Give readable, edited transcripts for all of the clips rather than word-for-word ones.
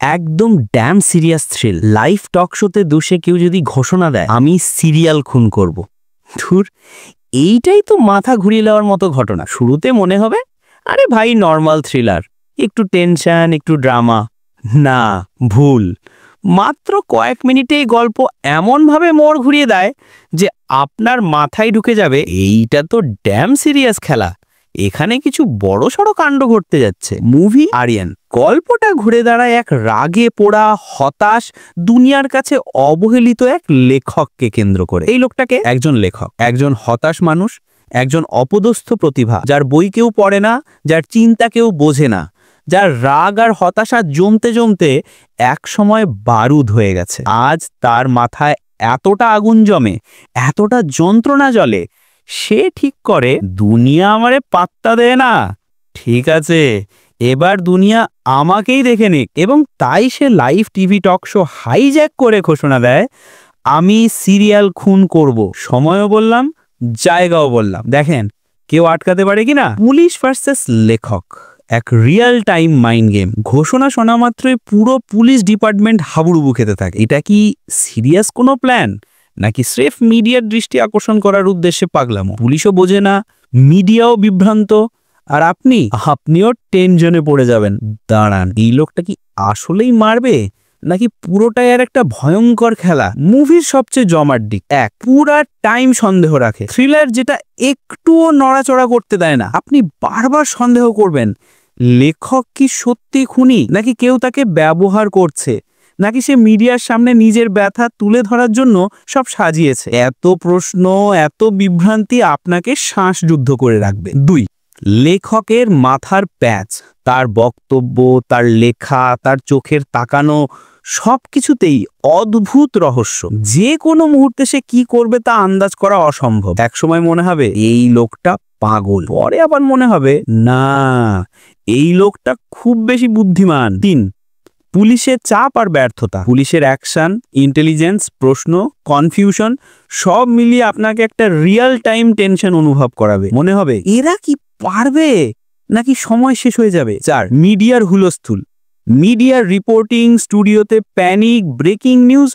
একদম damn serious thrill. Live টক শোতে দোষে কেউ যদি ঘোষণা দেয় আমি সিরিয়াল খুন করব, ধুর, এইটাই তো মাথা ঘুরিয়ে নেওয়ার মতো ঘটনা। শুরুতে মনে হবে আরে ভাই নর্মাল থ্রিলার, একটু টেনশন, একটু ড্রামা। না, ভুল। মাত্র কয়েক মিনিটেই গল্প এমনভাবে মোড় ঘুরিয়ে দেয় যে আপনার মাথায় ঢুকে যাবে এইটা তো ড্যাম সিরিয়াস খেলা, এখানে কিছু বড়সড় কাণ্ড ঘটতে যাচ্ছে। মুভি আরিয়ান। গল্পটা ঘুরে দাঁড়ায় এক রাগে পোড়া, হতাশ, দুনিয়ার কাছে অবহেলিত এক লেখককে কেন্দ্র করে। এই লোকটাকে একজন লেখক, একজন হতাশ মানুষ, একজন অপদস্থ প্রতিভা, যার বই কেউ পড়ে না, যার চিন্তা কেউ বোঝে না, যার রাগ আর হতাশা জমতে জমতে এক সময় বারুদ হয়ে গেছে। আজ তার মাথায় এতটা আগুন জমে, এতটা যন্ত্রণা জ্বলে, সে ঠিক করে দুনিয়া আমারে পাত্তা দেয় না, ঠিক আছে এবার দুনিয়া আমাকেই দেখে নিক। এবং তাই সে live TV talk show hijack করে ঘোষণা দেয় আমি সিরিয়াল খুন করব। সময়ও বললাম, জায়গাও বললাম। দেখেন কেউ আটকাতে পারে কিনা। পুলিশ ভার্সেস লেখক, এক রিয়েল টাইম মাইন্ড গেম। ঘোষণা শোনা মাত্রই পুরো পুলিশ ডিপার্টমেন্ট হাবুডুবু খেতে থাকে। এটা কি সিরিয়াস কোনো প্ল্যান, নাকি স্রেফ মিডিয়ার দৃষ্টি আকর্ষণ করার উদ্দেশ্যে পাগলামো? পুলিশও বোঝে না, মিডিয়াও বিভ্রান্ত, আর আপনিও টেনশনে পড়ে যাবেন। দাঁড়ান, এই লোকটা কি আসলেই মারবে, নাকি পুরোটাই আর একটা ভয়ঙ্কর খেলা? মুভির সবচেয়ে জমার দিক এক, পুরা টাইম সন্দেহ রাখে। থ্রিলার যেটা একটুও নড়াচড়া করতে দেয় না। আপনি বারবার সন্দেহ করবেন লেখক কি সত্যি খুনি, নাকি কেউ তাকে ব্যবহার করছে, নাকি সে মিডিয়ার সামনে নিজের ব্যথা তুলে ধরার জন্য সব সাজিয়েছে। এত প্রশ্ন, এত বিভ্রান্তি আপনাকে শ্বাসযুদ্ধ করে রাখবে। দুই, লেখকের মাথার প্যাচ, তার বক্তব্য, তার লেখা, তার চোখের তাকানো, সবকিছুতেই অদ্ভুত রহস্য। যে কোনো মুহূর্তে সে কি করবে তা আন্দাজ করা অসম্ভব। একসময় মনে হবে এই লোকটা পাগল, পরে আবার মনে হবে না, এই লোকটা খুব বেশি বুদ্ধিমান। তিন, পুলিশের চাপ আর ব্যর্থতা। পুলিশের অ্যাকশন, ইন্টেলিজেন্স, প্রশ্ন, কনফিউশন সব মিলিয়ে আপনাকে একটা রিয়েল টাইম টেনশন অনুভব করাবে। মনে হবে এরা কি পারবে, নাকি সময় শেষ হয়ে যাবে। চার, মিডিয়ার হুলস্থুল। মিডিয়ার রিপোর্টিং, স্টুডিওতে প্যানিক, ব্রেকিং নিউজ,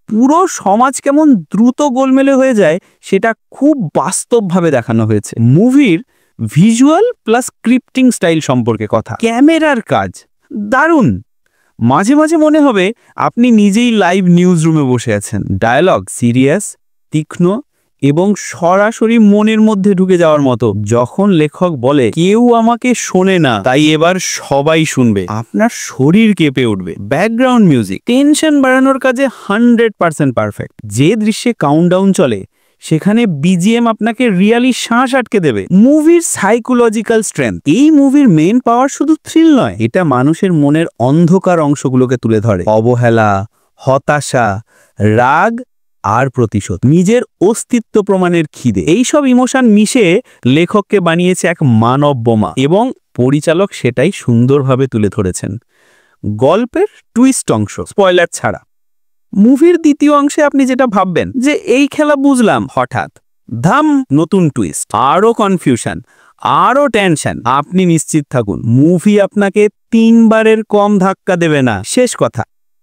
পুরো সমাজ কেমন দ্রুত গোলমেলে হয়ে যায় সেটা খুব বাস্তবভাবে দেখানো হয়েছে। মুভির ভিজুয়াল প্লাস স্ক্রিপ্টিং স্টাইল সম্পর্কে কথা। ক্যামেরার কাজ দারুণ। মাঝে মাঝে মনে হবে আপনি নিজেই লাইভ নিউজ রুমে বসে আছেন। ডায়ালগ সিরিয়াস, তীক্ষ্ণ এবং সরাসরি মনের মধ্যে ঢুকে যাওয়ার মতো। যখন লেখক বলে কেউ আমাকে শোনে না, তাই এবার সবাই শুনবে, আপনার শরীর কেঁপে উঠবে। ব্যাকগ্রাউন্ড মিউজিক টেনশন বাড়ানোর কাজে 100% পারফেক্ট। যে দৃশ্যে কাউন্টডাউন চলে সেখানে বিজিএম আপনাকে রিয়ালি শ্বাস আটকে দেবে। মুভির সাইকোলজিক্যাল স্ট্রেংথ। এই মুভির মেইন পাওয়ার শুধু থ্রিল নয়, এটা মানুষের মনের অন্ধকার অংশগুলোকে তুলে ধরে। অবহেলা, হতাশা, রাগ আর প্রতিশোধ, নিজের অস্তিত্ব প্রমাণের খিদে, এইসব ইমোশন মিশে লেখককে বানিয়েছে এক মানব বোমা, এবং পরিচালক সেটাই সুন্দরভাবে তুলে ধরেছেন। গল্পের টুইস্ট অংশ স্পয়লার ছাড়া। মুভির দ্বিতীয় অংশে আপনি যেটা ভাববেন যে এই খেলা বুঝলাম, হঠাৎ ধাম নতুন টুইস্ট, আরো কনফিউশন, আরো টেনশন। আপনি নিশ্চিত থাকুন মুভি আপনাকে 3 বারের কম ধাক্কা দেবে না। শেষ কথা,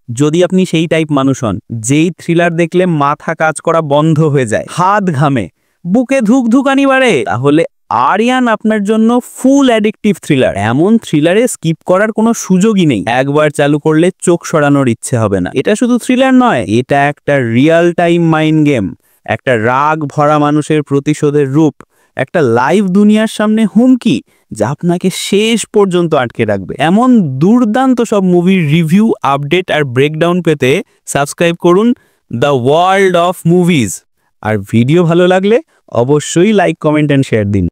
যদি আপনি সেই টাইপ মানুষ হন যেই থ্রিলার দেখলে মাথা কাজ করা বন্ধ হয়ে যায়, হাত ঘামে, বুকে ধুকধুকানি বাড়ে, তাহলে আরিয়ান আপনার জন্য ফুল অ্যাডিকটিভ থ্রিলার। এমন থ্রিলারে স্কিপ করার কোনো সুযোগই নেই। একবার চালু করলে চোখ সরানোর ইচ্ছে হবে না। এটা শুধু থ্রিলার নয়, এটা একটা রিয়েল টাইম মাইন্ড গেম, একটা রাগ ভরা মানুষের প্রতিশোধের রূপ, একটা লাইভ দুনিয়ার সামনে হুমকি যা আপনাকে শেষ পর্যন্ত আটকে রাখবে। এমন দুর্দান্ত সব মুভির রিভিউ, আপডেট আর ব্রেকডাউন পেতে সাবস্ক্রাইব করুন দ্য ওয়ার্ল্ড অফ মুভিজ। আর ভিডিও ভালো লাগলে অবশ্যই লাইক, কমেন্ট এন্ড শেয়ার দিন।